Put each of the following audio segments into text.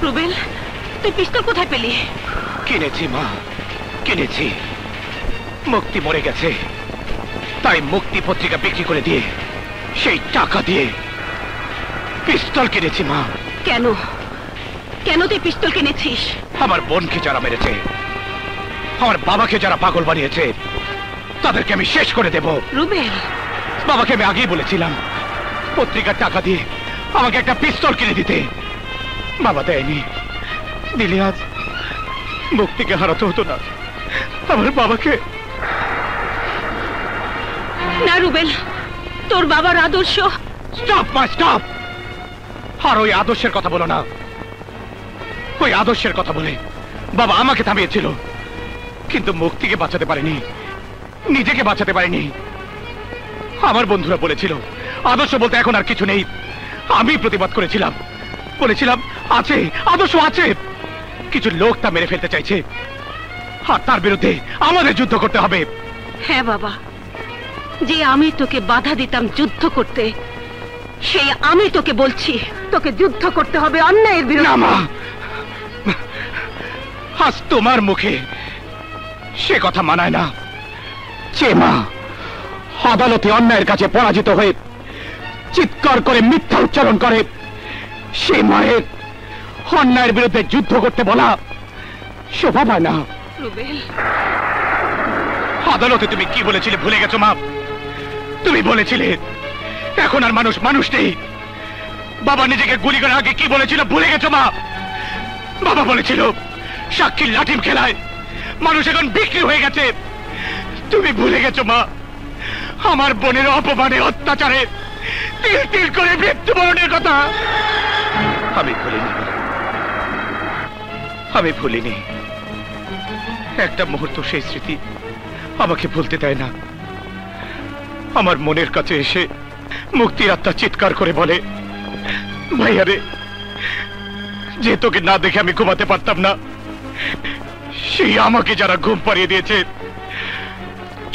রুবেল, তুই পিস্তল কোথায় পেলি? কিনেছি মা, কিনেছি। মুক্তি মরে গেছে, তাই মুক্তি পত্রিকা বিক্রি করে দিয়ে সেই টাকা দিয়ে পিস্তল কিনেছি মা। কেন কেন তুই পিস্তল কিনেছিস? আমার বোনকে যারা মেরেছে, আমার বাবাকে যারা পাগল বানিয়েছে, তাদেরকে আমি শেষ করে দেব। রুবেল, বাবাকে আমি আগেই বলেছিলাম পত্রিকার টাকা দিয়ে আমাকে একটা পিস্তল কিনে দিতে। বাবা দেয়নি, দিলে আজ মুক্তিকে হারাতে হতো না, আমার বাবাকে। না রুবেল, তোর বাবার আদর্শ। স্টপ মা, স্টপ। আর ওই আদর্শের কথা বলো না। ওই আদর্শের কথা বলে বাবা আমাকে থামিয়েছিল, কিন্তু মুক্তিকে বাঁচাতে পারেনি, নিজেকে বাঁচাতে পারেনি। আমার বন্ধুরা বলেছিল আদর্শ বলতে এখন আর কিছু নেই। আমি প্রতিবাদ করেছিলাম, বলেছিলাম আছে, আদর্শ আছে। কিছু লোক তা মেরে ফেলতে চাইছে, আর তার বিরুদ্ধে আমাদের যুদ্ধ করতে হবে। হ্যাঁ বাবা, যে আমি তোকে বাধা দিতাম যুদ্ধ করতে, সেই আমি তোকে বলছি তোকে যুদ্ধ করতে হবে অন্যায়ের বিরুদ্ধে। না মা, আজ তোমার মুখে সে কথা মানায় না। যে মা আদালতে অন্যায়ের কাছে পরাজিত হয়ে চিৎকার করে মিথ্যা উচ্চারণ করে, সে মায়ের অন্যায়ের বিরুদ্ধে যুদ্ধ করতে বলা শোভা পায় না। রুবেল, আদালতে তুমি কি বলেছিলে ভুলে গেছো মা? তুমি বলেছিলে এখন আর মানুষ মানুষ নেই। বাবা নিজেকে গুলি করার আগে কি বলেছিল ভুলে গেছো মা? বাবা বলেছিল সাক্ষীর লাঠিম খেলায় মানুষ এখন বিক্রি হয়ে গেছে। তুমি ভুলে গেছো মা আমার বোনের অপমানে, অত্যাচারে তিল তিল করে মৃত্যুবরণের কথা? আমি ভুলিনি মা, আমি ভুলিনি। একটা মুহূর্ত সেই স্মৃতি আমাকে ভুলতে দেয় না। আমার মনের কাছে এসে মুক্তির আত্মা চিৎকার করে বলে, ভাইয়া রে, যে তোকে না দেখে আমি ঘুমাতে পারতাম না, সেই আমাকে যারা ঘুম পাড়িয়ে দিয়েছে,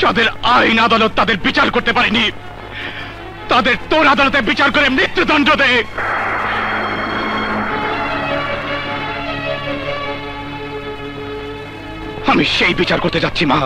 যাদের আইন আদালত তাদের বিচার করতে পারেনি, তাদের তোর আদালতে বিচার করে মৃত্যুদণ্ড দে। আমি সেই বিচার করতে যাচ্ছি মা।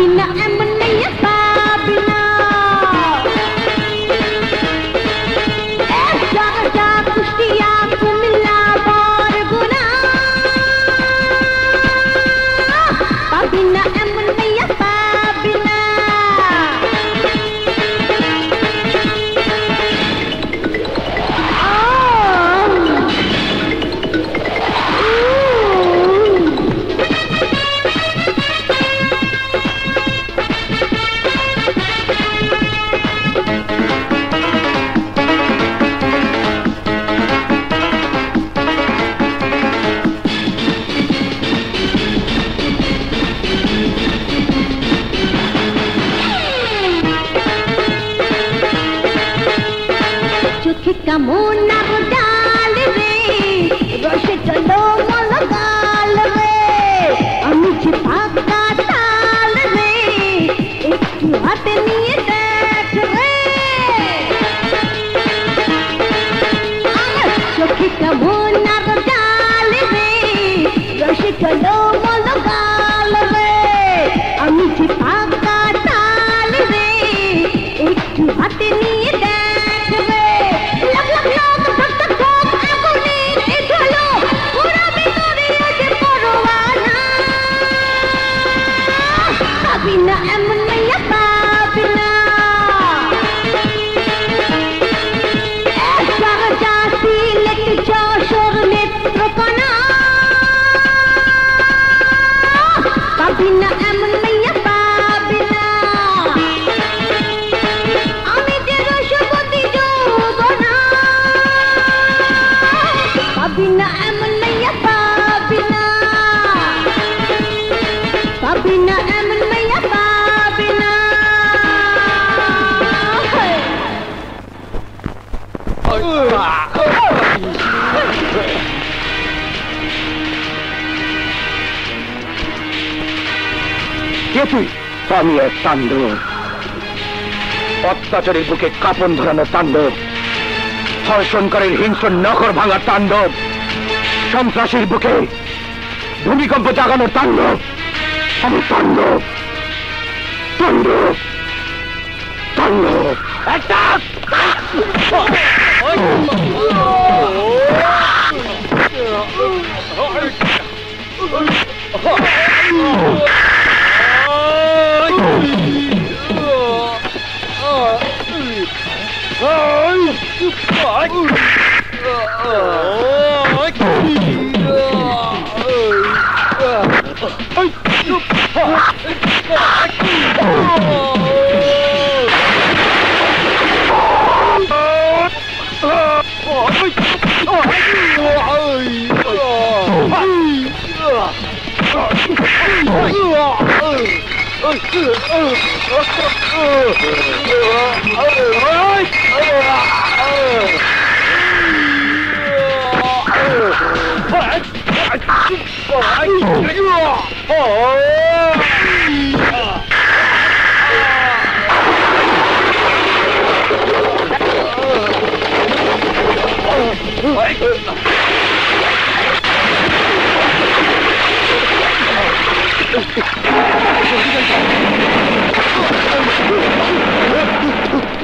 Babina emanaya Babina Jaga Kushtiya Kumilla Barguna Babina emanaya Babina Kamunar dal re roshe chalo malagal re ami chipaka tal re ekটু হাতে নিয়ে দেখ রে আমার চোখে কামুনার ডাল রে রসে চলো malagal re আমি chipaka tal re ekটু হাতে নিয়ে দেখ Babina emanaya Babina Jaga silet joshor netrokana Babina emanaya Babina Ami tero shoboti jogona Babina emanaya Babina Babina emanaya Babina কে তুই? আমি এক তাণ্ডব, অত্যাচারের বুকে কাপন ধরানো তাণ্ডব, ধর্ষণকারীর হিংস্র নখর ভাঙা তাণ্ডব, সন্ত্রাসীর বুকে ভূমিকম্প জাগানোর তাণ্ডব। আমি তাণ্ডব, তাণ্ডব, তাণ্ডব।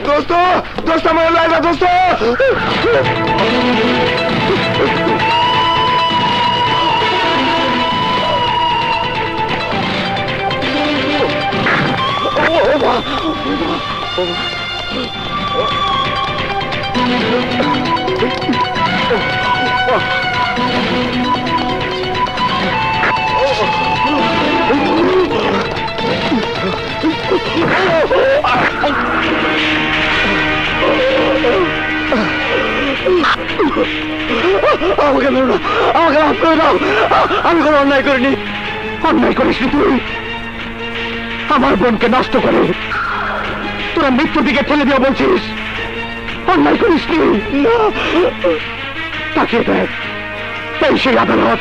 दोस्तों दोस्तों मैं लाएगा दोस्तों আমাকে মেরো না, আমাকে মাফ করে দাও। আমি কোনো অন্যায় করিনি। অন্যায় করিস তুই আমার বোনকে নষ্ট করে তোরা মৃত্যুর দিকে ঠেলে দিয়ে বলছিস অন্যায় করিস না। তাকিয়ে দেখ, এই সেই আদালত।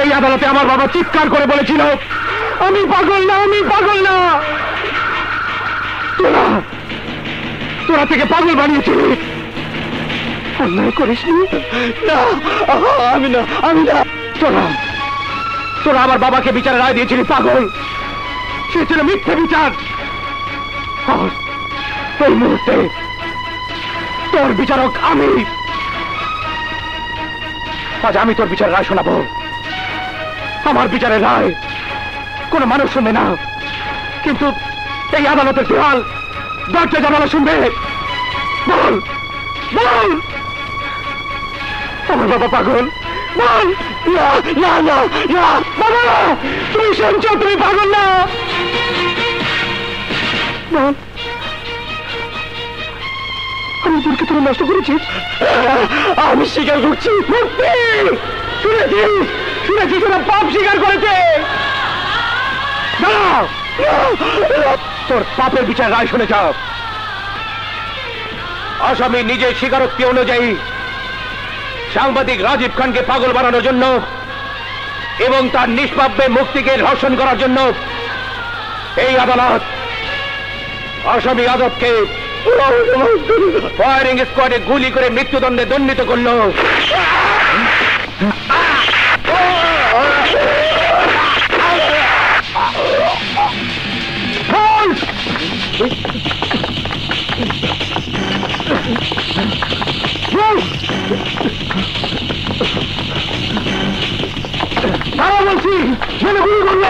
এই আদালতে আমার বাবা চিৎকার করে বলেছিল আমি পাগল না, আমি পাগল না। তোরা তোরা থেকে পাগল বানিয়েছিলি। অন্যায় করিসনি না, আমি না, আমি না। তোরা তোরা আমার বাবাকে বিচারে রায় দিয়েছিলি পাগল। সে ছিল মিথ্যে বিচার। আর এই মুহূর্তে তোর বিচারক আমি। আজ আমি তোর বিচার রায় শোনাবো। আমার বিচারের রায় কোন মানুষ শুনবে না, কিন্তু এই আদালতের দেওয়াল দরজা জানালা শুনবে। বল বল, আমার বাবা পাগল? বল। না না না না বাবা, তুমি শুনছো? তুমি পাগল না? বল, আমি তোরকে তোরা নষ্ট করেছি? আমি স্বীকার করছি। শুনেছি শুনেছি তোরা পাপ স্বীকার করেছে। তোর পাপের বিচার রায় শুনে যাও। আসামি নিজের স্বীকারোক্তি অনুযায়ী সাংবাদিক রাজীব খানকে পাগল বানানোর জন্য এবং তার নিষ্পাপে মুক্তিকে ধর্ষণ করার জন্য এই আদালত আসামি আজবকে ফায়ারিং স্কোয়াডে গুলি করে মৃত্যুদণ্ডে দণ্ডিত করল। তারা বলছি ছেলে গুলি করলো।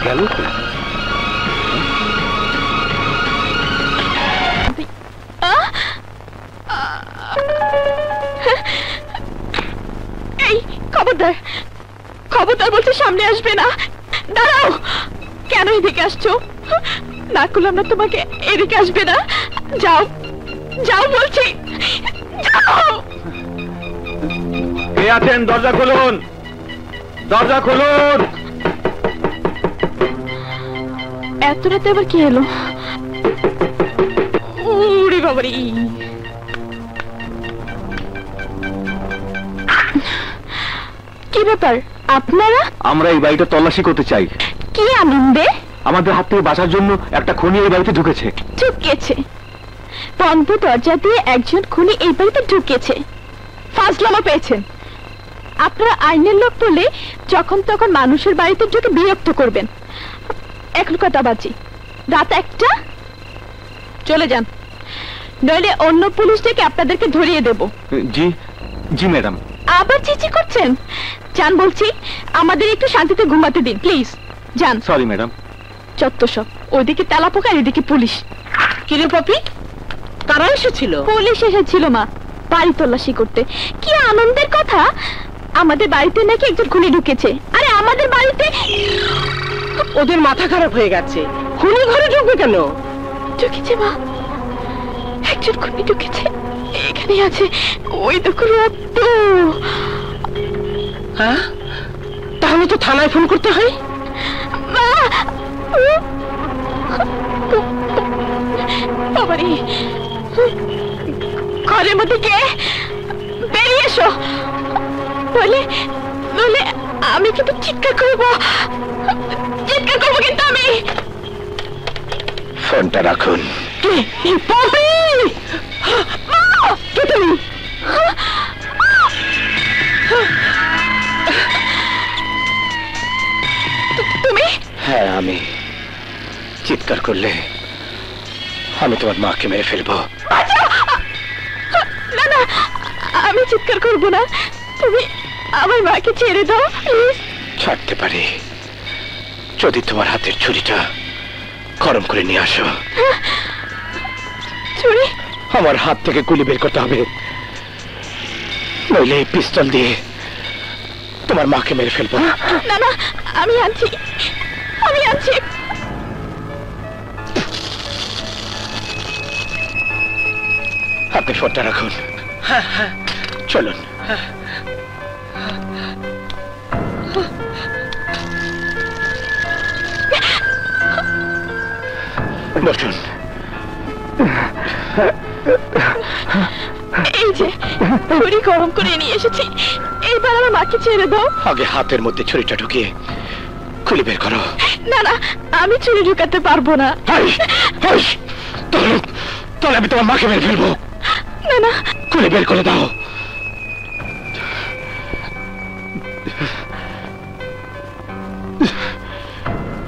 গেল এই খবরদার, খবরদার বলছে, সামনে আসবে না। দাঁড়াও। কেন এদিকে আসছো? না করলাম না তোমাকে, এদিকে আসবে না। যাও যাও বলছি, যাও। কে আছেন? দরজা খুলুন, দরজা খুলুন। এত রাতে আবার কি এলো? উড়ি বাবারি। কি ব্যাপার আপনারা? আমরা এই বাড়িটা তল্লাশি করতে চাই। কি আনন্দে? আমাদের হাত থেকে বাঁচার জন্য একটা খুনি এই বাড়িতে ঢুকেছে। ঢুকেছে? বন্ধ দরজা দিয়ে একজন খুনি এই বাড়িতে ঢুকেছে? ফাজলামো পেয়েছেন। আপনারা আইনের লোক বলে যখন তখন মানুষের বাড়িতে ঢুকে বিরক্ত করবেন। এখন কথা বাজি, রাত 1টা। চলে যান, নইলে অন্য পুলিশ থেকে আপনাদেরকে ধরিয়ে দেব। জি জি ম্যাডাম। আবার চিচি করছেন? যান বলছি, আমাদের একটু শান্তিতে ঘুমাতে দিন প্লিজ। যান। Sorry madam. চত্ব সব, ওইদিকে তেলাপোকা, এদিকে পুলিশ। কিরে পপি, কারা এসেছিল? পুলিশ এসেছিল মা, বাড়ি তল্লাশি করতে। কি আনন্দের কথা, আমাদের বাড়িতে নাকি একজন খুনি ঢুকেছে। আরে আমাদের বাড়িতে? ওদের মাথা খারাপ হয়ে গেছে। খুনি ঘরে ঢুকবে কেন? ঢুকেছে মা, একজন খুনি ঢুকেছে। এখানে আছে, ওই দেখো রক্ত। হ্যাঁ, তাহলে তো থানায় ফোন করতে হয়। মা, বাবারে, ঘরের মধ্যে কে? বেরিয়ে এসো, নইলে নইলে আমি কিন্তু চিৎকার করবো। চিৎকার করবো কিন্তু আমি। ফোনটা রাখুন। কে? পপি! মা! কে তুমি? তুমি? হ্যাঁ আমি। চিৎকার করলে আমি তোমার মাকে মেরে ফেলবো। না না, আমি চিৎকার করবো না। তুমি আমার মাকে ছেড়ে দাও প্লিজ। ছাড়তে পারি যদি তোমার হাতের ছুরিটা গরম করে নিয়ে আসো। ছুরি? আমার হাত থেকে গুলি বের করতে হবে, নইলে এই পিস্তল দিয়ে তোমার মাকে মেরে ফেলবো। না না, আমি আনছি, আমি আনছি। আপনি ফোনটা রাখুন। চলুন। বসুন। এই যে ছুরি গরম করে নিয়ে এসেছি, এইবার আমার মাকে ছেড়ে দাও। আগে হাতের মধ্যে ছুরিটা ঢুকিয়ে খুলে বের করো। না না, আমি চুরি ঢুকাতে পারবো না। তাহলে আমি তোমার মাকে মেরে ফেলবো। না না, খুলে বের করে দাও।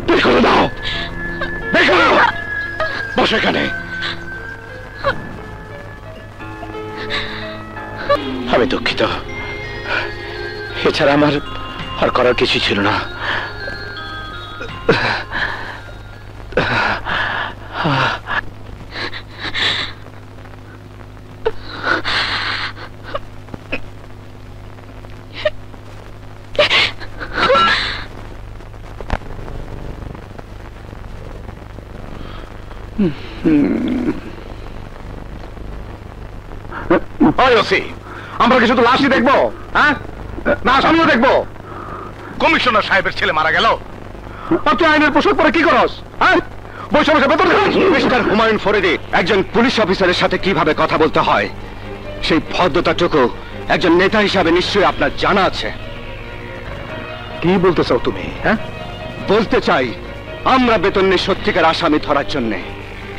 বের করে দাও, বের করো। বসো এখানে। আমি দুঃখিত, এছাড়া আমার আর করার কিছু ছিল না। আমরা কি শুধু লাশই দেখবো? হ্যাঁ, না আমিও দেখবো। কমিশনার সাহেবের ছেলে মারা গেল, তুই আইনের পোশাক পরে কি করস? হ্যাঁ, বসে বসে বেতন খাস। মিস্টার হুমায়ুন ফরিদি একজন পুলিশ অফিসারের সাথে কিভাবে কথা বলতে হয় সেই ভদ্রতাটুকু একজন নেতা হিসাবে নিশ্চয়ই আপনার জানা আছে। কি বলতে চাও তুমি? হ্যাঁ, বলতে চাই আমরা বেতন নিয়ে সত্যিকার আসামি ধরার জন্যে,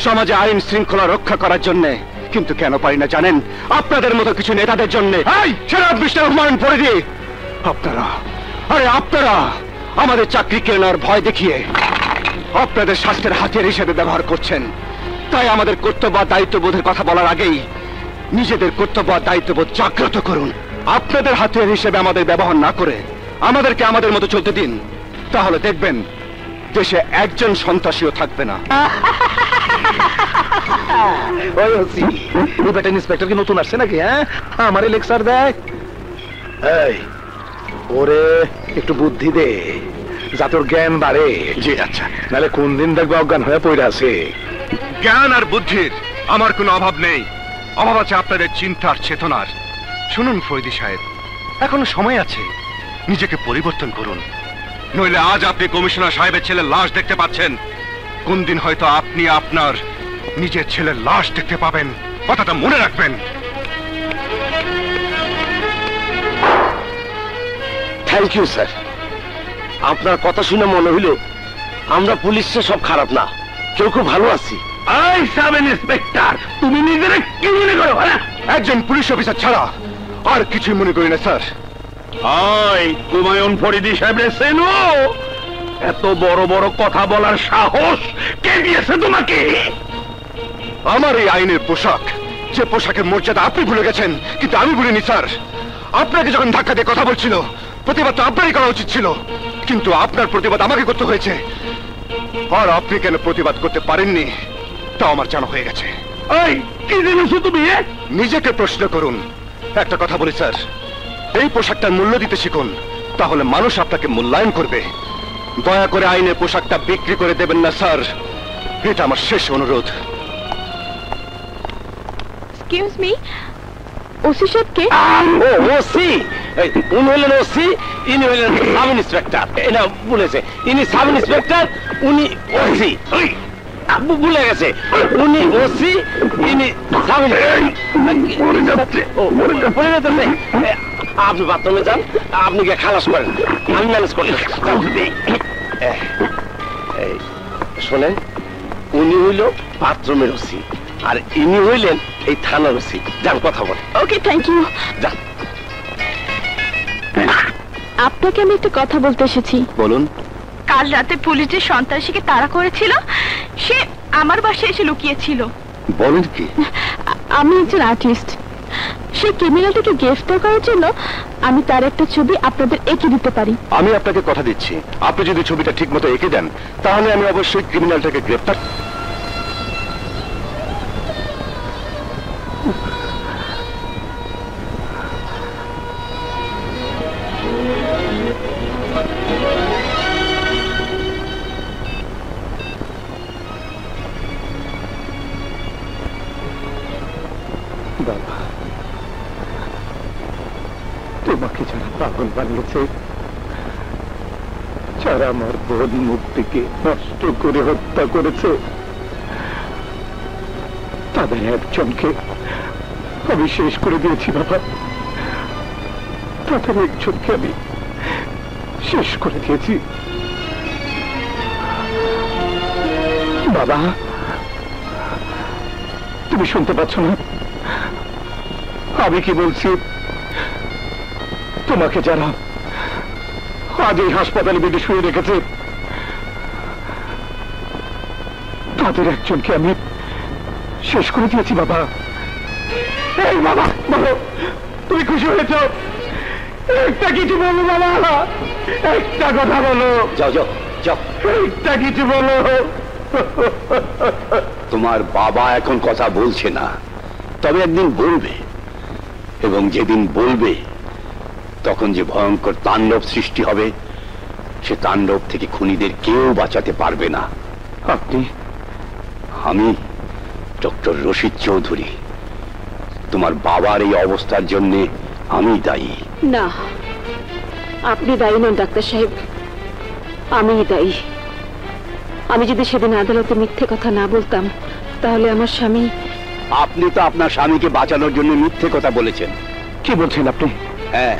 সমাজে আইন শৃঙ্খলা রক্ষা করার জন্যে, কিন্তু কেন পারি না জানেন? আপনাদের মতো কিছু নেতাদের জন্য। মিস্টার হুমায়ুন ফরিদি, আপনারা আপনারা আমাদের চাকরি কেড়ে নেওয়ার ভয় দেখিয়ে আপনাদের স্বাস্থ্যের হাতিয়ার হিসেবে ব্যবহার করছেন। তাই আমাদের কর্তব্য আর দায়িত্ববোধের কথা বলার আগেই নিজেদের কর্তব্য আর দায়িত্ববোধ জাগ্রত করুন। আপনাদের হাতিয়ার হিসেবে আমাদের ব্যবহার না করে আমাদেরকে আমাদের মতো চলতে দিন, তাহলে দেখবেন দেশে একজন সন্ত্রাসীও থাকবে না। ইন্সপেক্টর কি নতুন আসছে নাকি? হ্যাঁ, আমারই লেকচার দেয়। ওরে একটু বুদ্ধি দে, যাতে ওর জ্ঞান বাড়ে। জি আচ্ছা, নাহলে কোন দিন দেখবে অজ্ঞান হয়ে পড়ে আছে। জ্ঞান আর বুদ্ধির আমার কোনো অভাব নেই, অভাব আছে আপনাদের চিন্তার চেতনার। শুনুন ফরিদি সাহেব, এখনো সময় আছে, নিজেকে পরিবর্তন করুন, নইলে আজ আপনি কমিশনার সাহেবের ছেলের লাশ দেখতে পাচ্ছেন, কোন দিন হয়তো আপনি আপনার নিজের ছেলের লাশ দেখতে পাবেন। কথাটা মনে রাখবেন। থ্যাংক ইউ স্যার, আপনার কথা শুনে মনে হইল আমরা পুলিশে সব খারাপ না, কেউ খুব ভালো আছি। সাব ইন্সপেক্টর, তুমি নিজের কি মনে করো? একজন পুলিশ অফিসার ছাড়া আর কিছুই মনে করি না স্যার। হুমায়ুন ফরিদি সাহেবের চেনো? এত বড় বড় কথা বলার সাহস কে দিয়েছে তোমাকে? আমার এই আইনের পোশাক, যে পোশাকের মর্যাদা আপনি ভুলে গেছেন, কিন্তু আমি ভুলিনি স্যার। আপনাকে যখন ধাক্কা দিয়ে কথা বলছিল, প্রতিবাদ তো আপনারই করা উচিত ছিল, কিন্তু আপনার প্রতিবাদ আমাকে করতে হয়েছে। আর আপনি কেন প্রতিবাদ করতে পারেননি তা আমার জানা হয়ে গেছে। কি জেনেছো তুমি? নিজেকে প্রশ্ন করুন। একটা কথা বলি স্যার, এই পোশাকটার মূল্য দিতে শিখুন, তাহলে মানুষ আপনাকে মূল্যায়ন করবে। দয়া করে আইনের পোশাকটা বিক্রি করে দেবেন না স্যার, এটা আমার শেষ অনুরোধ। এক্সকিউজ মি, ওসি সাহেবকে? ওসি? উনি হলেন ওসি, ইনি হলেন সাব ইন্সপেক্টর। এটা বলেছে, ইনি সাব ইন্সপেক্টর, উনি ওসি। ভুলে গেছে, উনি ওসি, ইনি সাব ইন্সপেক্টর। আপনি বাথরুমে যান, আপনি গিয়ে খালাস করেন, আমি ম্যানেজ করতে। শোনেন, উনি হইল বাথরুমের ওসি, আর ইনি হইলেন এই থানার ওসি। যান, কথা বলেন। ওকে, থ্যাংক ইউ। যান। আপনাকে আমি একটা কথা বলতে এসেছি। বলুন। কাল রাতে পুলিশ যে সন্ত্রাসীকে তাড়া করেছিল, সে আমার বাসায় এসে লুকিয়েছিল। বলেন কি? আমি একজন আর্টিস্ট, সেই ক্রিমিনালটাকে গ্রেফতার করার জন্য আমি তার একটা ছবি আপনাদের এঁকে দিতে পারি। আমি আপনাকে কথা দিচ্ছি, আপনি যদি ছবিটা ঠিক মতো এঁকে দেন, তাহলে আমি অবশ্যই ক্রিমিনালটাকে গ্রেফতার। বাবা, তোমাকে যারা পাগল বানিয়েছে, যারা আমার বোন মুক্তিকে নষ্ট করে হত্যা করেছে, তাদের একজনকে আমি শেষ করে দিয়েছি বাবা। তাদের একজনকে আমি শেষ করে দিয়েছি। বাবা, তুমি শুনতে পাচ্ছ না আমি কি বলছি? তোমাকে যারা আজ এই হাসপাতালে বেডে শুয়ে রেখেছে তাদের একজনকে আমি শেষ করে দিয়েছি বাবা। এই বাবা, বলো তুমি খুশি হয়েছ? একটা কিছু বলো বাবা, একটা কথা বলো। যাও যাও যাও, একটা কিছু বলো। তোমার বাবা এখন কথা বলছে না, তবে একদিন বলবে, এবং যেদিন বলবে তখন যে ভয়ঙ্কর তাণ্ডব সৃষ্টি হবে, সে তাণ্ডব থেকে খুনিদের কেউ বাঁচাতে পারবে না। আপনি? আমি ডক্টর রশিদ চৌধুরী। তোমার বাবার এই অবস্থার জন্য আমি দায়ী। না, আপনি দায়ী নন ডাক্তার সাহেব, আমিই দায়ী। আমি যদি সেদিন আদালতে মিথ্যে কথা না বলতাম তাহলে আমার স্বামী। আপনি তো আপনার স্বামীকে বাঁচানোর জন্য মিথ্যে কথা বলেছেন। কি বলছেন আপনি? হ্যাঁ,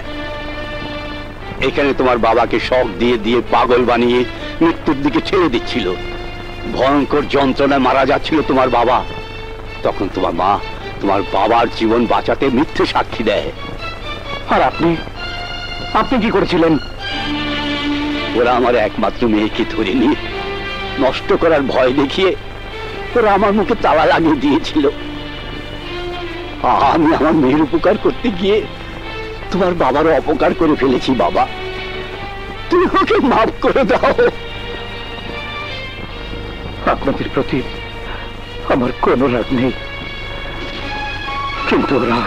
এখানে তোমার বাবাকে শক দিয়ে দিয়ে পাগল বানিয়ে মৃত্যুর দিকে ছেড়ে দিচ্ছিল। ভয়ঙ্কর যন্ত্রণায় মারা যাচ্ছিল তোমার বাবা। তখন তোমার মা তোমার বাবার জীবন বাঁচাতে মিথ্যে সাক্ষী দেয়। আর আপনি আপনি কি করেছিলেন? ওরা আমার একমাত্র মেয়েকে ধরে নিয়ে নষ্ট করার ভয় দেখিয়ে ওরা আমার মুখে তালা লাগিয়ে দিয়েছিল। আমি আমার মেয়ের উপকার করতে গিয়ে তোমার বাবারও অপকার করে ফেলেছি। বাবা, তুমি ওকে মাফ করে দাও। আপনাদের প্রতি আমার কোনো রাগ নেই, কিন্তু ওরা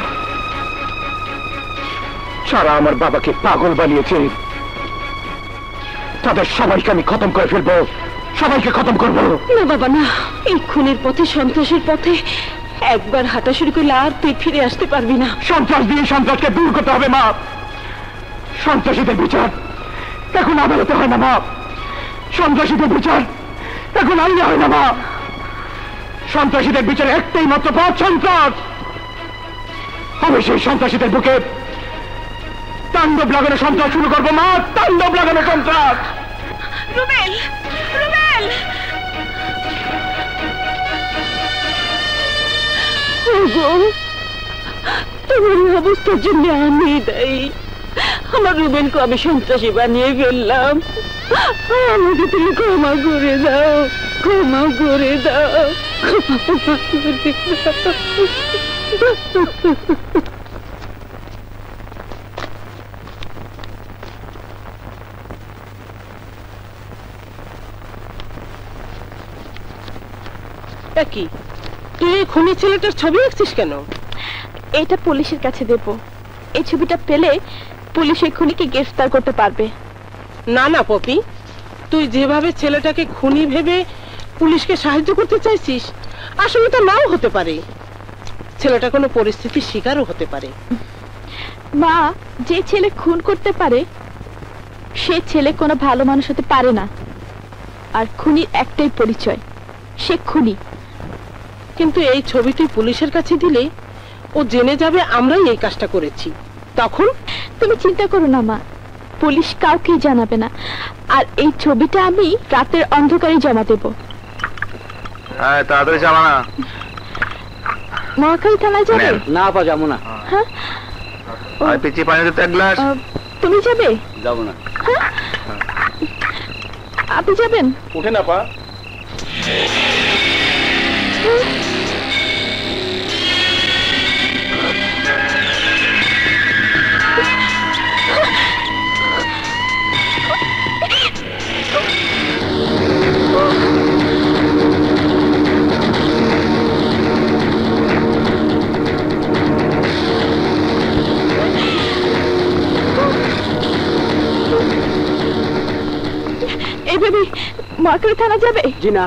যারা আমার বাবাকে পাগল বানিয়েছে তাদের সবাইকে আমি খতম করে ফেলবো, সবাইকে খতম করবো। না বাবা না, এই খুনের পথে, সন্ত্রাসের পথে একবার হাঁটা শুরু করলে আর তুই ফিরে আসতে পারবি না। সন্ত্রাস দিয়ে সন্ত্রাসকে দূর করতে হবে মা। সন্ত্রাসীদের বিচার এখন আদালতে হয় না মা, সন্ত্রাসীদের বিচার এখন আইনে হয় না মা। সন্ত্রাসীদের বিচারে একটাই মাত্র পথ, সন্ত্রাস। আমি সেই সন্ত্রাসীদের বুকে তাণ্ডব লাগানো সন্ত্রাস শুরু করবো মা, তাণ্ডব লাগানো সন্ত্রাস। রুবেল, রুবেল, তোমার এই অবস্থার জন্য আমি দায়ী। আমার রুবেলকে আমি সন্ত্রাসী বানিয়ে ফেললাম। আমাকে তুমি ক্ষমা করে দাও, ক্ষমা করে দাও, ক্ষমা করে দাও। কি তুই এই খুনি ছেলেটার ছবি আঁকছিস কেন? এটা পুলিশের কাছে দেব। এই ছবিটা পেলে পুলিশ এই খুনিকে গ্রেফতার করতে পারবে। না না পপি, তুই যেভাবে ছেলেটাকে খুনি ভেবে পুলিশকে সাহায্য করতে চাইছিস, আসলে তো নাও হতে পারে। ছেলেটা কোনো পরিস্থিতির শিকারও হতে পারে। মা, যে ছেলে খুন করতে পারে সে ছেলে কোনো ভালো মানুষ হতে পারে না। আর খুনির একটাই পরিচয়, সে খুনি। কিন্তু এই ছবি তুই পুলিশের কাছে দিলে ও জেনে যাবে আমরাই এই কাজটা করেছি। তখন তুমি চিন্তা করো না মা, পুলিশ কাউকেই জানাবে না। আর এই ছবিটা আমি রাতের অন্ধকারে জমা দেব। হ্যাঁ, তাড়াতাড়ি চালা না। মহাখালী থানায় যাবে? না পা যাবো না। হ্যাঁ, পিছিয়ে পানি দিতে এক গ্লাস। তুমি যাবে? যাবো না। আপনি যাবেন? উঠে না পা। এইভাবে মহাখালী থানা যাবে? জি না।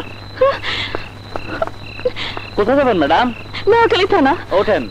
কোথায় যাবেন ম্যাডাম? মহাখালী থানা। ওঠেন।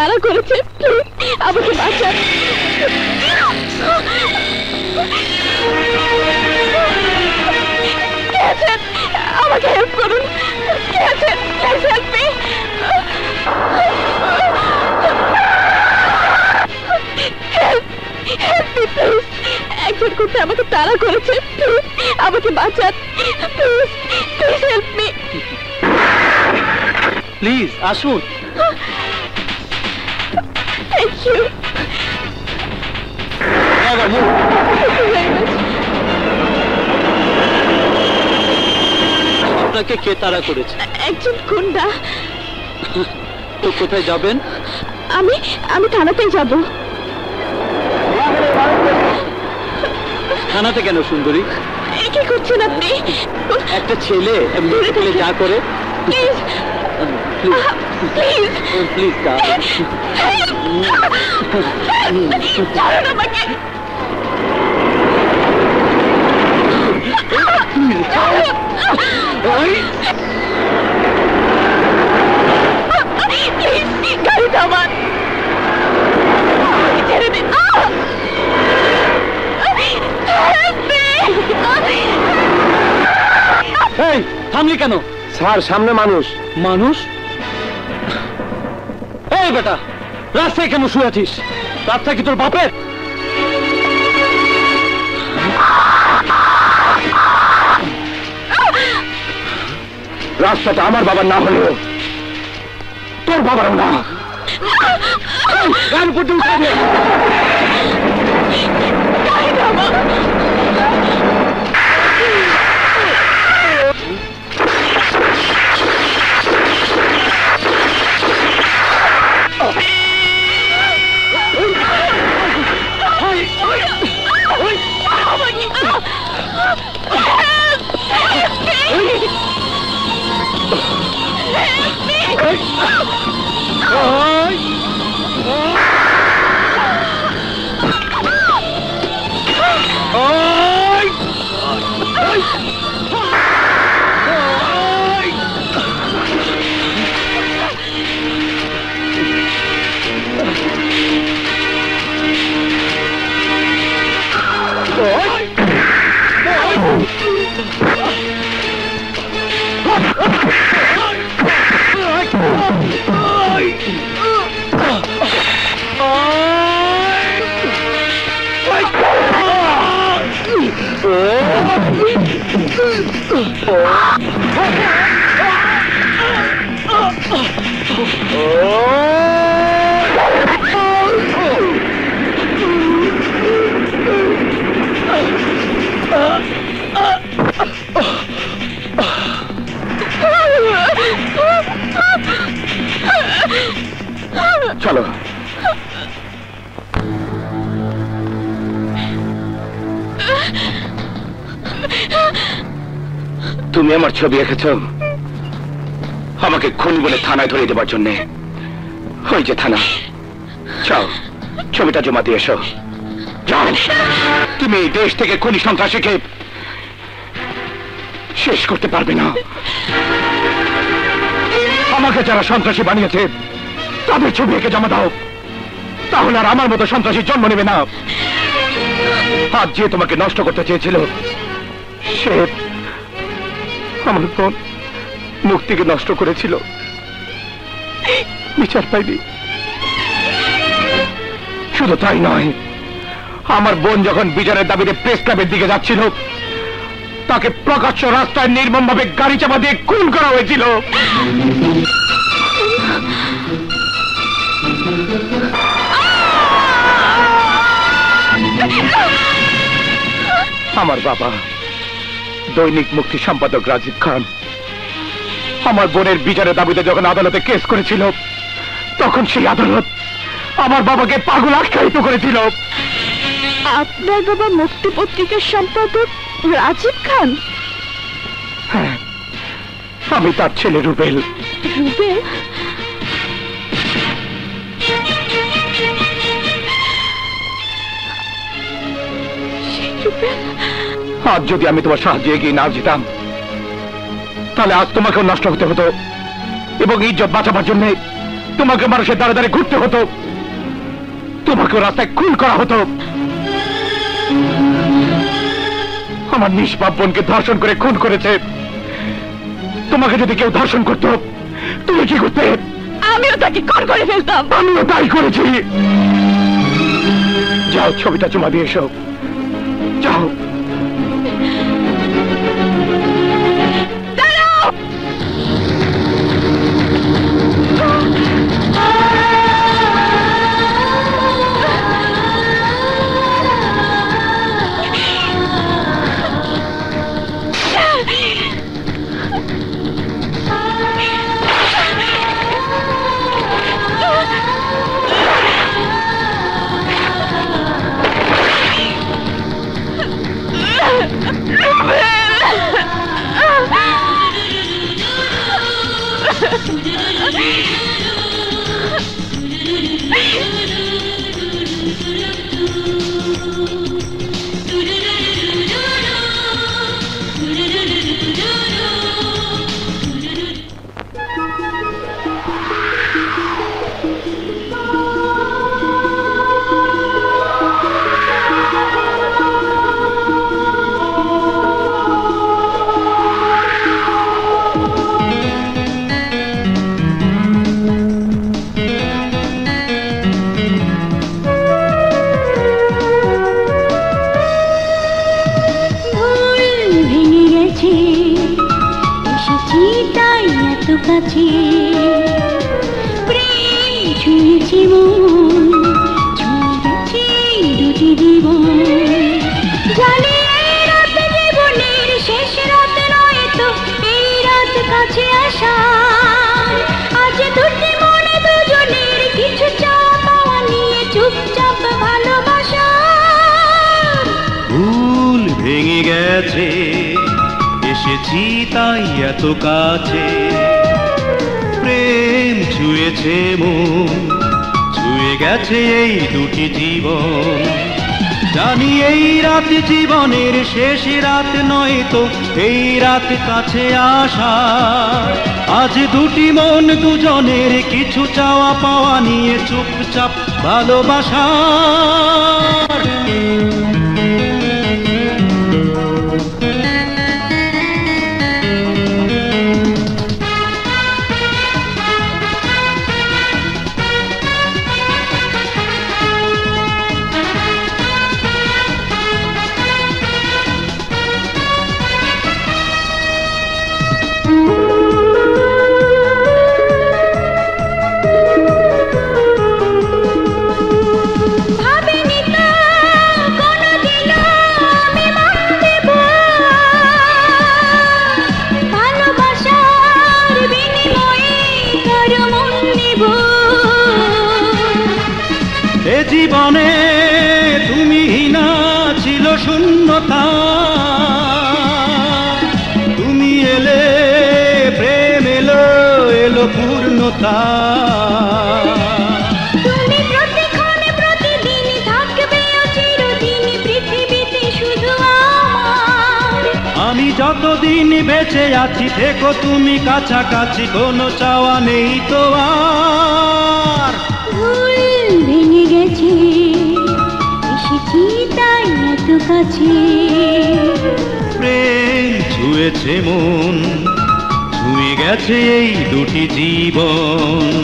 তাড়া করেছে, প্লিজ আমাকে বাঁচান। কে আছেন? আমাকে হেল্প করুন। কে আছেন? Please help me. একজন করতে আমাকে তাড়া করেছে, প্লিজ আমাকে বাঁচান। Please please help me. Please আসুন। Thank you. আপনাকে কে তাড়া করেছে? একজন গুন্ডা। তো কোথায় যাবেন? আমি আমি থানাতেই যাব। থানাতে কেন সুন্দরী? কি করছেন আপনি? একটা ছেলে মেয়ে পেলে যা করে। প্লিজ প্লিজ প্লিজ ছাড়ুন আমাকে। প্লিজ গাড়ি থামান। ছেড়ে দিন। এই থামলি কেন? স্যার সামনে মানুষ। মানুষ? এই বেটা রাস্তায় কেন শুয়ে আছিস? রাস্তা কি তোর বাপের? রাস্তাটা আমার বাবার না হলেও তোর বাবারও না। গান উপর দিয়ে উঠে দে। চলো। তুমি আমার ছবি এঁকেছ আমাকে খুন বলে থানায় ধরে দেবার জন্যে। ওই যে থানা, যাও ছবিটা জমা দিয়ে এসো। যাও। তুমি এই দেশ থেকে খুনি সন্ত্রাসীকে শেষ করতে পারবে না। আমাকে যারা সন্ত্রাসী বানিয়েছে তাদের ছবি এঁকে জমা দাও, তাহলে আর আমার মতো সন্ত্রাসী জন্ম নেবে না। আজ যে তোমাকে নষ্ট করতে চেয়েছিল সে আমার বোন মুক্তিকে নষ্ট করেছিল, বিচার পাইনি। শুধু তাই নয়, আমার বোন যখন বিচারের দাবিতে প্রেস ক্লাবের দিকে যাচ্ছিল তাকে প্রকাশ্য রাস্তায় নির্মমভাবে গাড়ি চাপা দিয়ে খুন করা হয়েছিল। আমার বাবা দৈনিক মুক্তি সম্পাদক রাজীব খান আমার বোনের বিচারের দাবিতে যখন আদালতে কেস করেছিল তখন সেই আদালত আমার বাবাকে পাগল আখ্যায়িত করেছিল। আপনার বাবা মুক্তি পত্রিকার সম্পাদক রাজীব খান? হ্যাঁ, আমি তার ছেলে রুবেল। রুবেল? আজ যদি আমি তোমার সাহায্যে এগিয়ে না যেতাম তাহলে আজ তোমাকেও নষ্ট হতে হতো এবং ইজ্জত বাঁচাবার জন্য তোমাকে মানুষের দ্বারে দ্বারে ঘুরতে হতো, তোমাকে রাস্তায় খুন করা হতো। আমার নিষ্পাপ বোনকে ধর্ষণ করে খুন করেছে। তোমাকে যদি কেউ ধর্ষণ করত, তুমি কি করতে? আমিও তাকে খুন করে ফেলতাম। আমিও তাই করেছি। যাও, ছবিটা জমা দিয়ে এসো, যাও। এসেছি তাই এত কাছে, প্রেম ছুঁয়েছে মন, ছুঁয়ে গেছে এই দুটি জীবন। জানি এই রাত জীবনের শেষ রাত নয় তো, এই রাত কাছে আসা। আজ দুটি মন দুজনের কিছু চাওয়া পাওয়া নিয়ে চুপচাপ ভালোবাসা। জীবনে তুমি না ছিল শূন্যতা, তুমি এলে প্রেম এলো এলো পূর্ণতা। তুমি প্রতিক্ষণে প্রতিদিন থাকবে চিরদিন পৃথিবীতে শুধু আমার। আমি যতদিন বেঁচে আছি থেকো তুমি কাছাকাছি, কোনো চাওয়া নেই তো আর। ভেঙে গেছে এসেছি তাই এত কাছে, প্রেম ছুঁয়েছে মন, ছুঁয়ে গেছে এই দুটি জীবন।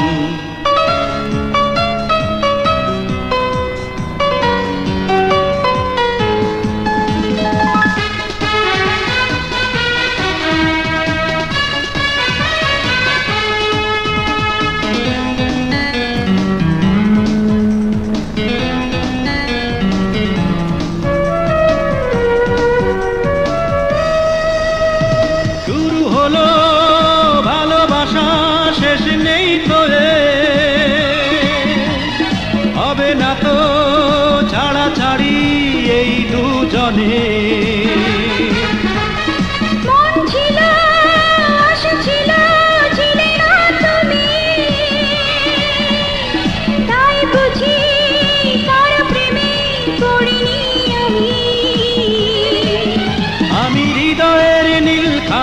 শুরু হলো ভালোবাসা, শেষ নেই তো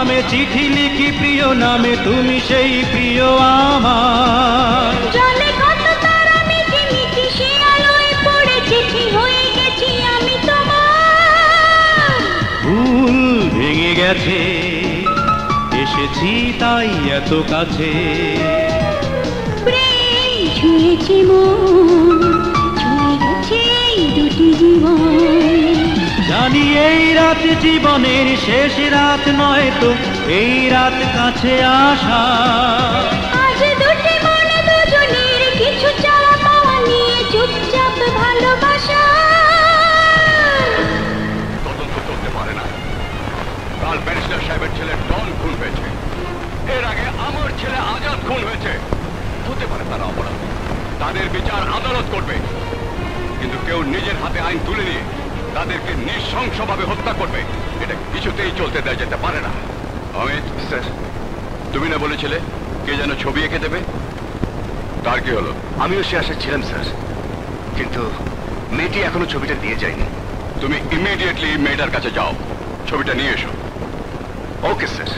নামে চিঠি লিখি প্রিয় নামে, তুমি সেই প্রিয় আমার। জলে কত তারা মিটি মিটি সে আলোয় পড়ে চিঠি হয়ে গেছি আমি তোমার। ভুল ভেঙে গেছে, এসেছি তাই এত কাছে। প্রেম ছুঁয়েছে মন, ছুঁয়ে গেছে এই দুটি জীবন। জানি এই রাত জীবনের শেষ রাত নয় তো, এই রাত কাছে আসা। আজ দুটি মনে দুজনের কিছু চাওয়া পাওয়া নিয়ে চুপচাপ ভালোবাসা। তদন্ত করতে পারে না। কাল ব্যারিস্টার সাহেবের ছেলে ডন খুন হয়েছে, এর আগে আমার ছেলে আজাদ খুন হয়েছে। হতে পারে তারা অপরাধ, তাদের বিচার আদালত করবে, কিন্তু কেউ নিজের হাতে আইন তুলে নিয়ে তাদেরকে নৃশংসভাবে হত্যা করবে, এটা কিছুতেই চলতে দেওয়া যেতে পারে না। অমিত স্যার, তুমি না বলেছিলে কে যেন ছবি এঁকে দেবে, তার কি হলো? আমিও সে আশায় ছিলাম স্যার, কিন্তু মেয়েটি এখনো ছবিটা দিয়ে যায়নি। তুমি ইমিডিয়েটলি মেয়েটার কাছে যাও, ছবিটা নিয়ে এসো। Okay sir.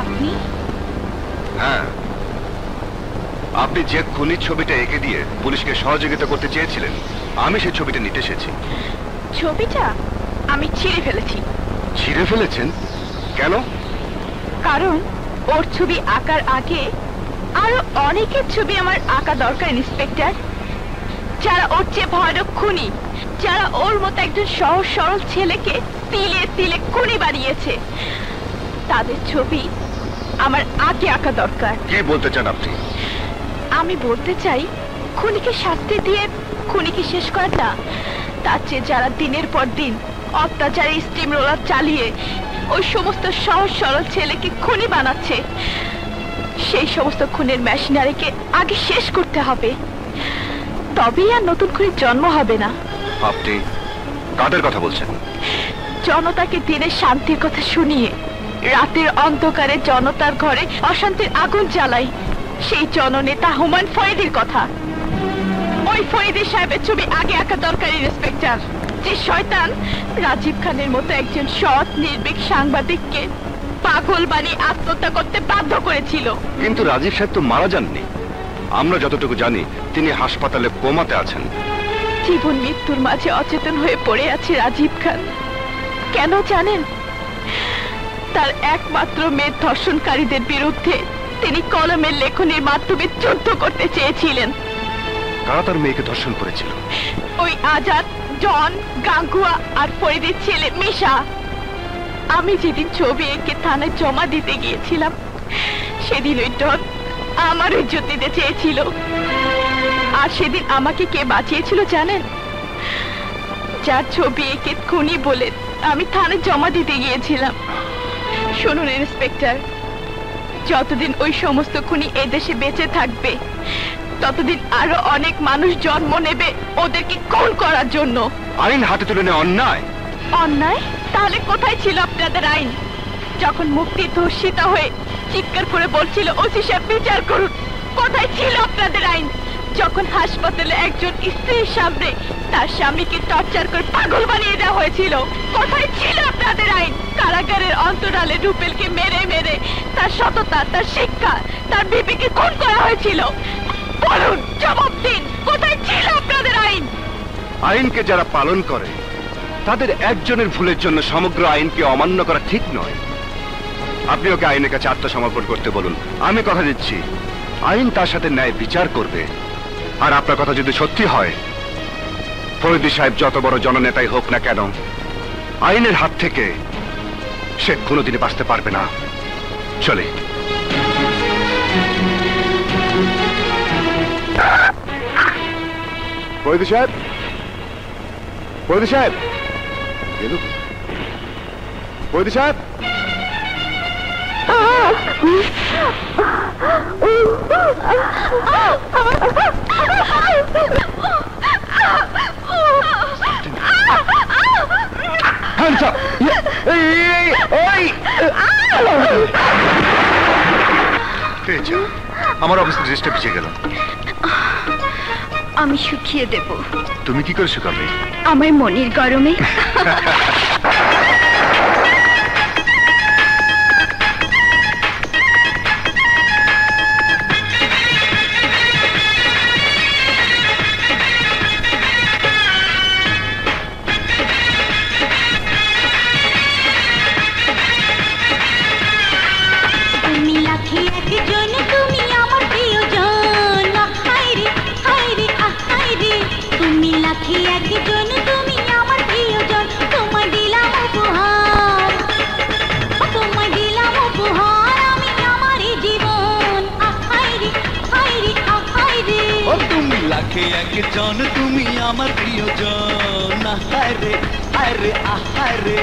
আপনি? হ্যাঁ, আপনি যে খুনির ছবিটা এঁকে দিয়ে পুলিশকে সহযোগিতা করতে চেয়েছিলেন, আমি সেই ছবিটা নিতে এসেছি। ছবিটা আমি ছিঁড়ে ফেলেছি। ছিঁড়ে ফেলেছেন কেন? কারণ ওর ছবি আঁকার আগে আরো অনেকের ছবি আমার আঁকা দরকার ইন্সপেক্টর, যারা ওর চেয়ে ভয়ানক খুনি, যারা ওর মতো একজন সহজ সরল ছেলেকে তিলে তিলে খুনি বানিয়েছে, তাদের ছবি আমার আগে আঁকা দরকার। কি বলতে চান আপনি? আমি বলতে চাই, খুনিকে শাস্তি দিয়ে খুনিকে শেষ করা না, তার চেয়ে যারা দিনের পর দিন অত্যাচারী স্টিম রোলার চালিয়ে ওই সমস্ত সহজ সরল ছেলেকে খুনি বানাচ্ছে, সেই সমস্ত খুনের মেশিনারিকে আগে শেষ করতে হবে, তবেই আর নতুন খুনির জন্ম হবে না। আপনি কাদের কথা বলছেন? জনতাকে দিনের শান্তির কথা শুনিয়ে রাতের অন্ধকারে জনতার ঘরে অশান্তির আগুন জ্বালাই সেই জননেতা হুমায়ুন ফরিদির কথা। ওই ফরিদি সাহেবের ছবি আগে আঁকা দরকার ইন্সপেক্টর, যে শয়তান রাজীব খানের মতো একজন সৎ নির্ভীক সাংবাদিককে পাগল বানিয়ে আত্মহত্যা করতে বাধ্য করেছিল। কিন্তু রাজীব সাহেব তো মারা যাননি, আমরা যতটুকু জানি তিনি হাসপাতালে কোমাতে আছেন। জীবন মৃত্যুর মাঝে অচেতন হয়ে পড়ে আছে রাজীব খান। কেন জানেন? তার একমাত্র মেয়ে ধর্ষণকারীদের বিরুদ্ধে তিনি কলমের লেখনের মাধ্যমে যুদ্ধ করতে চেয়েছিলেন। কারা তার মেয়েকে ধর্ষণ করেছিল? ওই আজাদ, জন, গাঙ্গুয়া আর ফরিদের ছেলে মিশা। আমি যেদিন ছবি এঁকে থানায় জমা দিতে গিয়েছিলাম, সেদিন ওই ডন আমার ইজ্জত দিতে চেয়েছিল। আর সেদিন আমাকে কে বাঁচিয়েছিল জানেন? যার ছবি এঁকে খুনি বলে আমি থানায় জমা দিতে গিয়েছিলাম। শুনুন ইন্সপেক্টর, যতদিন ওই সমস্ত খুনি এদেশে বেঁচে থাকবে, ততদিন আরো অনেক মানুষ জন্ম নেবে ওদেরকে খুন করার জন্য। আইন হাতে তুলে নেওয়া অন্যায়। অন্যায়? তাহলে কোথায় ছিল আপনাদের আইন? যখন মুক্তি ধর্ষিত হয়ে চিৎকার করে বলছিল ওসি সাহেব বিচার করুন, কোথায় ছিল আপনাদের আইন? যখন হাসপাতালে একজন স্ত্রীর সামনে তার স্বামীকে টর্চার করে পাগল বানিয়ে দেওয়া হয়েছিল, কোথায় ছিল আপনাদের আইন? কারাগারের অন্তরালে রুবেলকে মেরে মেরে তার সততা, তার শিক্ষা, তার বিবেকে খুন করা হয়েছিল। বলুন, জবাব দিন, কোথায় ছিল আপনাদের আইন? আইনকে যারা পালন করে তাদের একজনের ভুলের জন্য সমগ্র আইনকে অমান্য করা ঠিক নয়। আপনি ওকে আইনের কাছে আত্মসমর্পণ করতে বলুন, আমি কথা দিচ্ছি আইন তার সাথে ন্যায় বিচার করবে। আর আপনার কথা যদি সত্যি হয়, ফরিদি সাহেব যত বড় জননেতাই হোক না কেন, আইনের হাত থেকে সে কোনোদিনই বাঁচতে পারবে না। চলে। ফরিদি সাহেব, ফরিদি সাহেব, ফরিদি সাহেব, আমার অফিসে ড্রেসটা ভিজে গেল। আমি শুকিয়ে দেব। তুমি কি করেছো কবে? আমার মনের গরমে তুমি লাখে একজন, তুমি আমার প্রিয়জন। হায় রে হায় রে হায় রে, তুমি লাখে একজন, তুমি আমার প্রিয়জন। তোমায় দিলাম উপহার, তোমায় দিলাম উপহার, আমি আমার এই জীবন। হায় রে হায় রে হায় রে। ও তুমি লাখে একজন, তুমি আমার প্রিয়জন। হায় রে হায় রে,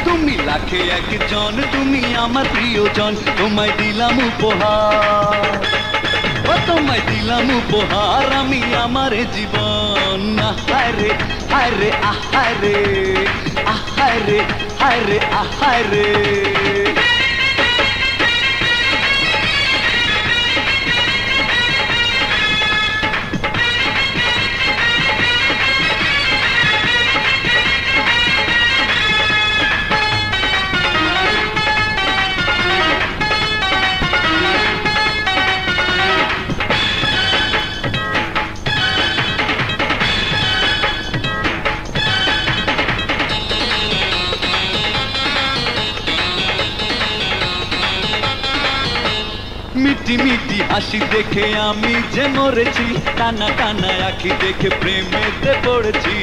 তুমি লাখে একজন, তুমি আমার প্রিয়জন। তোমায় দিলাম উপহার, ও তোমায় দিলাম উপহার, আমি আমার জীবন। হায় রে হায় রে হায় রে হায় রে হায় রে হায় রে। মিটি মিটি হাসি দেখে আমি যে মরেছি, টানা টানা আঁখি দেখে প্রেমেতে পড়েছি।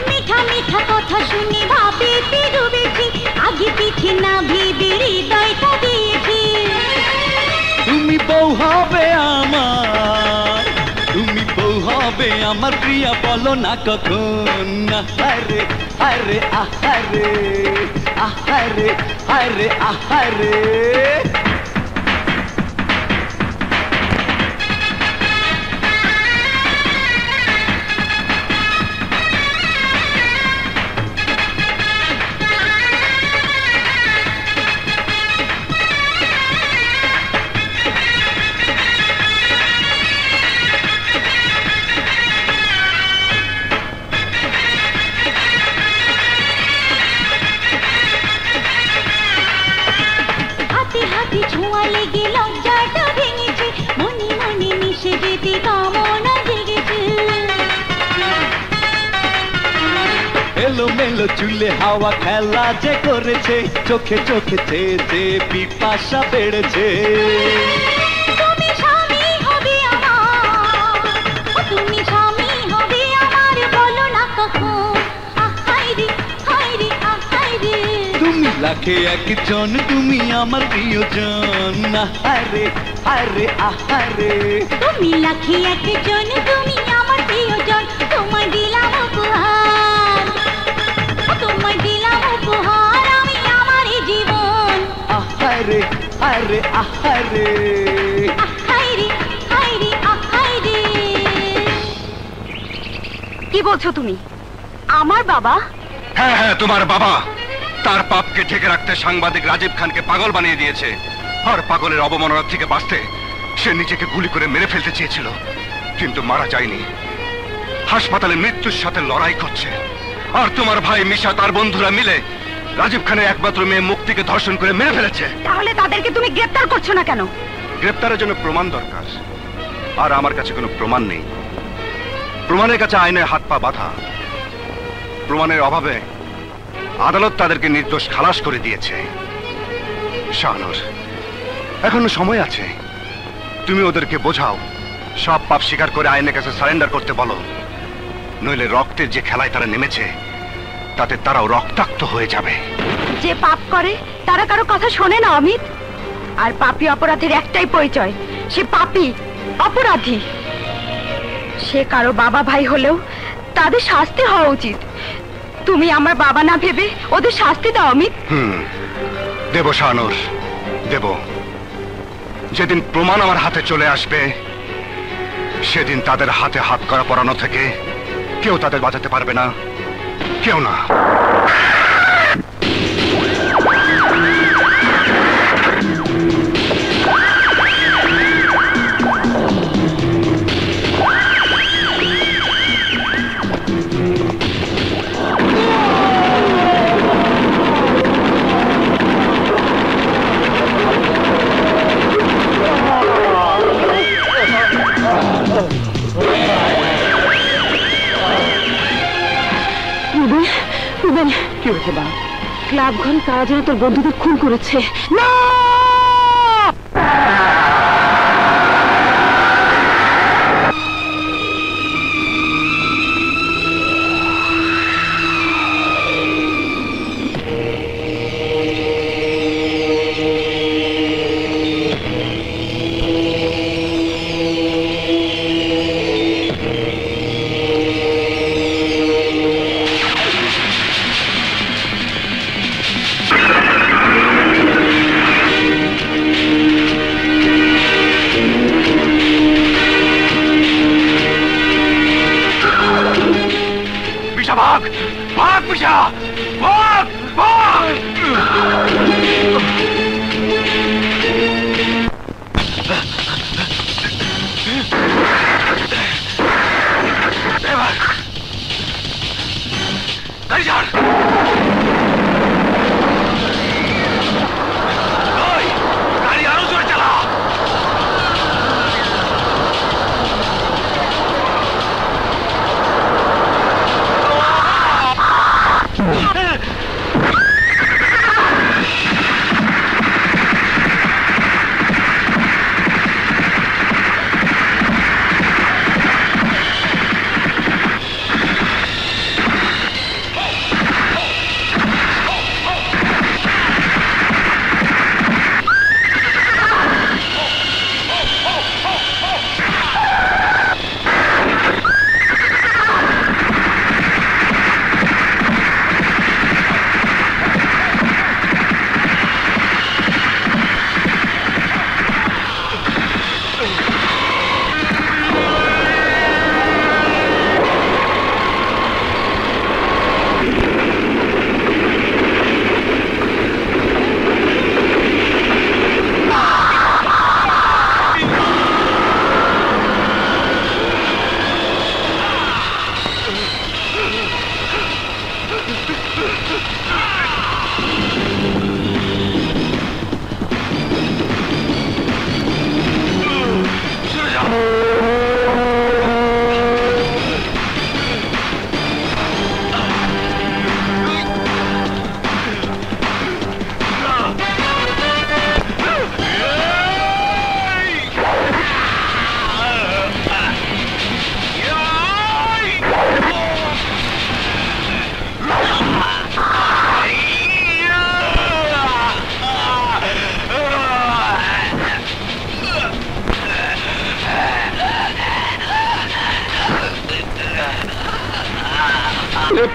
মিঠা মিঠা কথা শুনে ভাবিতে ডুবেছি, আগে পিছে না ভেবে হৃদয়টা দিয়েছি। তুমি বউ হবে আমার, তুমি বউ হবে আমার প্রিয়া, বলো না কখন। আহারে আরে আহারে আহারে আরে আহারে। হাতে হাতে ছোঁয়া লেগে লজ্জাটা ভেঙেছে, মনে মনে মিশে যেতে কামনা জেগেছে। এলো মেলো চুলে হাওয়া খেলা যে করেছে, চোখে চোখে চেয়েছে পিপাসা বেড়েছে। তুমি স্বামী হবে আমার, তুমি স্বামী হবে আমার, বলো না কখন। হায় রে হায় রে হায় রে। তুমি লাখে একজন, তুমি আমার প্রিয়জন। আহারে আরে আহারে। তুমি লাখে একজন, তুমি আমার প্রিয়জন। তোমায় দিলাম উপহার, তোমায় দিলাম উপহার, আমি আমার এই জীবন। আহারে আরে আহারে। হায় রে হায় রে হায় রে। কি বলছো তুমি? আমার বাবা? হ্যাঁ হ্যাঁ, তোমার বাবা। তার পাপকে ঢেকে রাখতে সাংবাদিক রাজীব খানকে পাগল বানিয়ে দিয়েছে। আর পাগলের অবমাননা থেকে বাঁচতে সে নিজেকে গুলি করে মেরে ফেলতে চেয়েছিল, কিন্তু মারা যায়নি। হাসপাতালে মৃত্যুর সাথে লড়াই করছে। আর তোমার ভাই মিশা তার বন্ধুরা মিলে রাজীব খানের একমাত্র মেয়ে মুক্তিকে ধর্ষণ করে মেরে ফেলেছে। তাহলে তাদেরকে তুমি গ্রেফতার করছো না কেন? গ্রেপ্তারের জন্য প্রমাণ দরকার, আর আমার কাছে কোনো প্রমাণ নেই। প্রমাণের কাছে আইনের হাত পা বাঁধা। প্রমাণের অভাবে আদালত তাদেরকে নির্দোষ খালাস করে দিয়েছে। শাহনূর, এখনো সময় আছে। তুমি ওদেরকে বোঝাও, সব পাপ স্বীকার করে আইনের কাছে সারেন্ডার করতে বলো। নইলে রক্তের যে খেলায় তারা নেমেছে, তাতে তারাও রক্তাক্ত হয়ে যাবে। যে পাপ করে তারা কারো কথা শোনে না অমিত। আর পাপী অপরাধের একটাই পরিচয়, সে পাপী অপরাধী। সে কারো বাবা ভাই হলেও তাদের শাস্তি হওয়া উচিত। তুমি আমার বাবা না ভেবে ওদের শাস্তি দাও অমিত। দেব শাহনূর, দেব। যেদিন প্রমাণ আমার হাতে চলে আসবে, সেদিন তাদের হাতে হাত করা পরানো থেকে কেউ তাদের বাঁচাতে পারবে না, কেউ না। রুবেল, কি হয়েছে মা? ক্লাব ঘরে কারা যেন তোর বন্ধুদের খুন করেছে। না!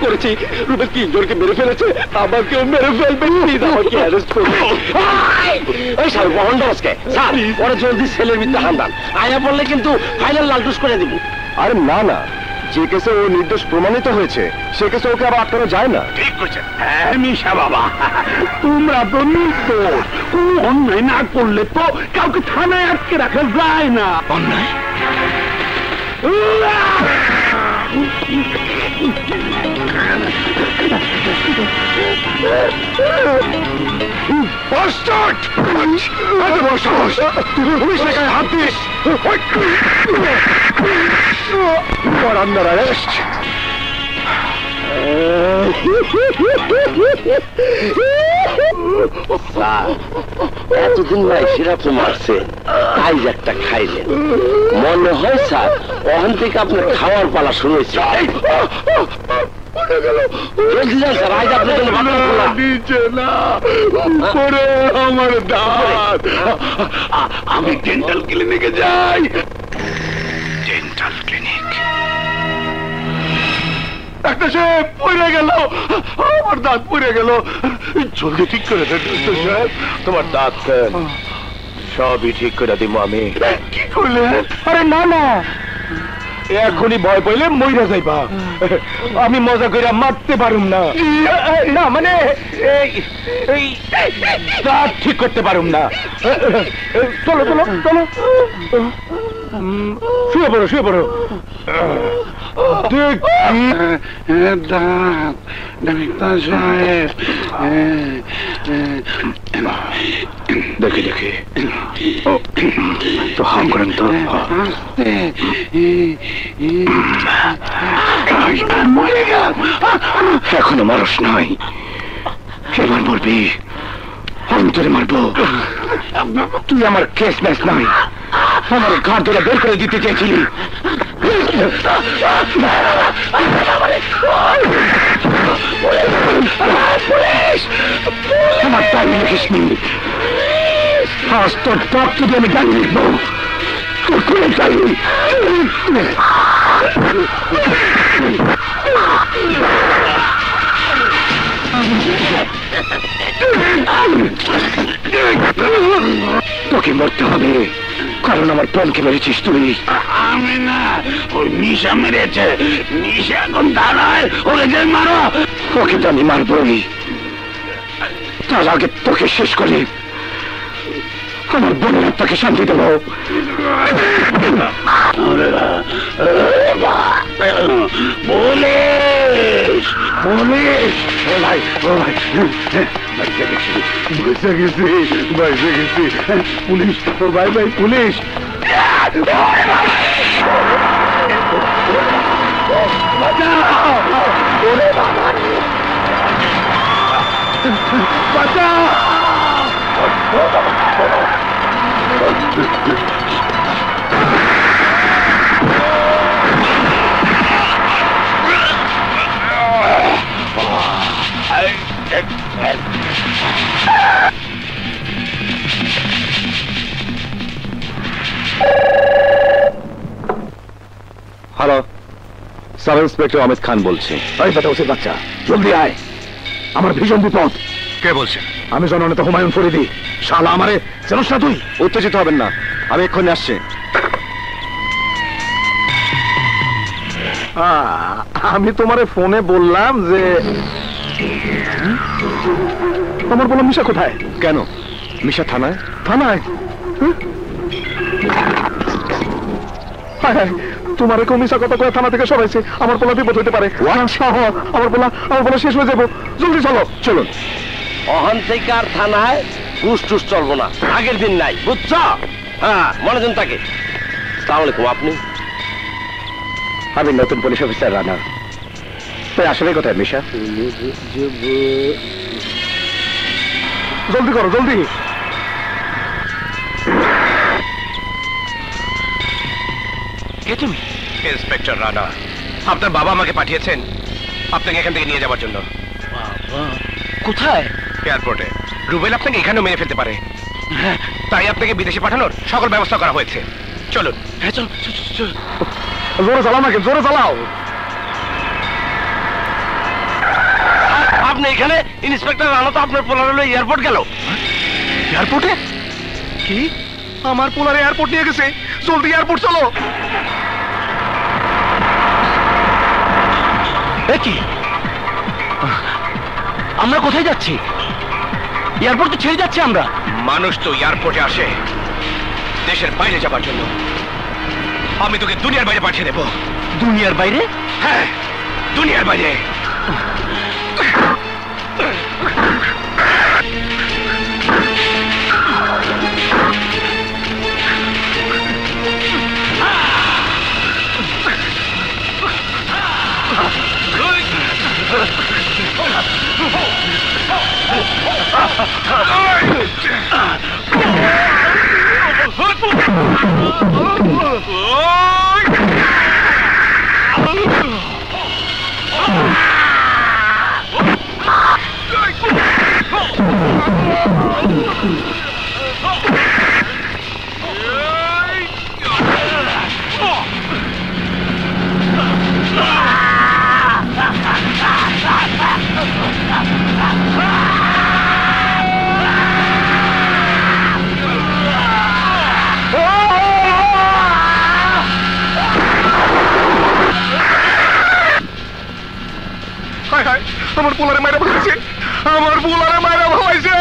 করেছি রুবেল তিনজনকে মেরে ফেলেছে, আমাকেও মেরে ফেলবে, প্লিজ আমাকে অ্যারেস্ট করুন। ওই স্যার বহনদাসকে স্যার ওরা জলদি ছেলের ভিতরে হামদান আয়া পড়লে কিন্তু ফাইনাল লালটুস করে দিব। আরে না না, যে কেসে ও নির্দোষ প্রমাণিত হয়েছে সে কেসে ওকে আবার আটকানো যায় না। ঠিক বলছেন। হ্যাঁ মিশা বাবা, তোমরা তো নির্দোষ, অন্যায় না করলে তো কাউকে থানায় আটকে রাখা যায় না। অন্যায় হাত দিস আন্ডার অ্যারেস্ট। এতদিন ভাই সিরাপে মারছে, তাই একটা খাইলেন মনে হয় স্যার, ওখান থেকে আপনার খাওয়ার পালা শুনেছি। আমি ডেন্টাল ক্লিনিকে যাই। ডেন্টাল ক্লিনিক একটা সে পড়ে গেল, আমার দাঁত পড়ে গেল, জলদি ঠিক করে দেন সাহেব। তোমার দাঁত সবই ঠিক করে দিব আমি। কি করলেন? আরে না না, এখনই ভয় পাইলে মইরা যাইবা। আমি মজা করে মারতে পারুম না, না মানে এই দাঁত ঠিক করতে পারুম না। চলো চলো চলো, শুয়ে পড়ো শুয়ে পড়ো। ডাক্তার সাহেব দেখি দেখি তো হাম করেন তো। এখনো মানুষ নাই, এবার মরবি, অন্তরে মারবো। তুই আমার কেস ম্যাচ নাই, আমার ঘাট ধরে বের করে দিতে চেয়েছিলি। আমার ডায়েরি লিখিস নি, আজ তোর টপ যদি আমি ডায়েরি লিখবো, তোর কোন ডায়েরি। তোকে মরতে হবে, কারণ আমার বোনকে মেরেছিস তুই। আমি না, ওই নিশা মেরেছে। নিশা এখন দাঁড়ায়, ওকে যে মারো। ওকে তো আমি মারবই, তার আগে তোকে শেষ করে আমার বোনের আত্মাকে শান্তি দেবো। Police, police! ও ভাই, ও ভাই, বাইসে গেছি, বাইসে গেছি, বাইসে গেছি। পুলিশ, ও ভাই, ভাই, পুলিশ! বাঁচাও! হ্যালো, সাব ইন্সপেক্টর অমিত খান বলছি। ওই কথা উচিত বাচ্চা, জলদি আয়, আমার ভীষণ বিপদ। কে বলছেন? আমি জননেতা হুমায়ুন ফরিদি। শালা আমারে চেনস না তুই? উত্তেজিত হবেন না, আমি এক্ষুনি আসছি। আমি তোমারে ফোনে বললাম যে আমার বললাম মিশা কোথায়? কেন? মিশা থানায়? থানায়? তোমার কেউ মিশা কথা কয়ে থানা থেকে সরাইছে, আমার পোলা বিপদ হইতে পারে। আমার পোলা শেষ হয়ে যাবো, জলদি চলো। চলুন। অহন্তিকার থানায় ঘুষ টুস চলবো না, আগের দিন নাই, বুঝছ? হ্যাঁ, মনে দিন তাকে। আসসালামু আলাইকুম। আপনি? আমি নতুন পুলিশ অফিসার রানা। তাই আসলে কোথায় মিশা? জলদি করো, জলদি। কে তুমি? ইন্সপেক্টর রানা। আপনার বাবা আমাকে পাঠিয়েছেন আপনাকে এখান থেকে নিয়ে যাওয়ার জন্য। কোথায়? এয়ারপোর্টে। রুবেল আপনাকে এখানেও মেরে ফেলতে পারে, তাই আপনাকে বিদেশে পাঠানোর সকল ব্যবস্থা করা হয়েছে। চলুন। হ্যাঁ, চল। জোরে চালাও নাকি? জোরে চালাও। আপনি এখানে? ইন্সপেক্টর রানা তো আপনার পোলার হলো এয়ারপোর্ট গেল। এয়ারপোর্টে? কি? আমার পোলারে এয়ারপোর্ট নিয়ে গেছে? জলদি এয়ারপোর্ট চলো। কি? আমরা কোথায় যাচ্ছি? এয়ারপোর্ট তো ছেড়ে যাচ্ছি আমরা। মানুষ তো এয়ারপোর্টে আসে দেশের বাইরে যাবার জন্য। আমি তোকে দুনিয়ার বাইরে পাঠিয়ে দেবো। দুনিয়ার বাইরে? হ্যাঁ, দুনিয়ার বাইরে। আমার পোলারে মাইরা ভালাইছে, আমার পোলারে মাইরা ভালাইছে।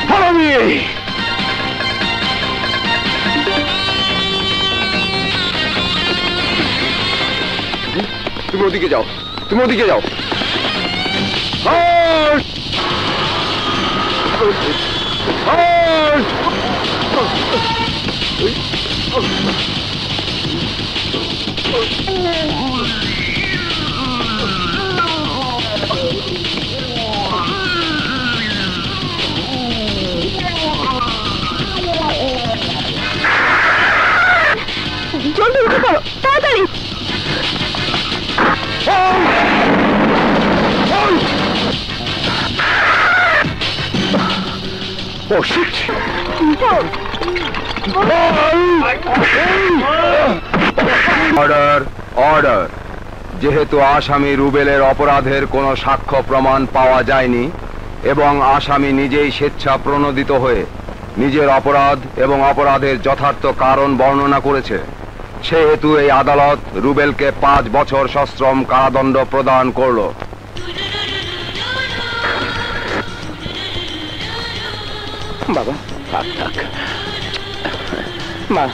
Follow me! তুমি ওদিকে যাও, তুমি ওদিকে যাও। Halt! Halt! জলদি উঠে পড়ো, তাড়াতাড়ি। Oh shit! Order, order. যেহেতু আসামি রুবেলের অপরাধের কোনো সাক্ষ্য প্রমাণ পাওয়া যায়নি এবং আসামি নিজেই স্বেচ্ছা প্রণোদিত হয়ে নিজের অপরাধ এবং অপরাধের যথার্থ কারণ বর্ণনা করেছে, সেহেতু এই আদালত রুবেলকে 5 বছর সশ্রম কারাদণ্ড প্রদান করল। বাবা থাক থাক মা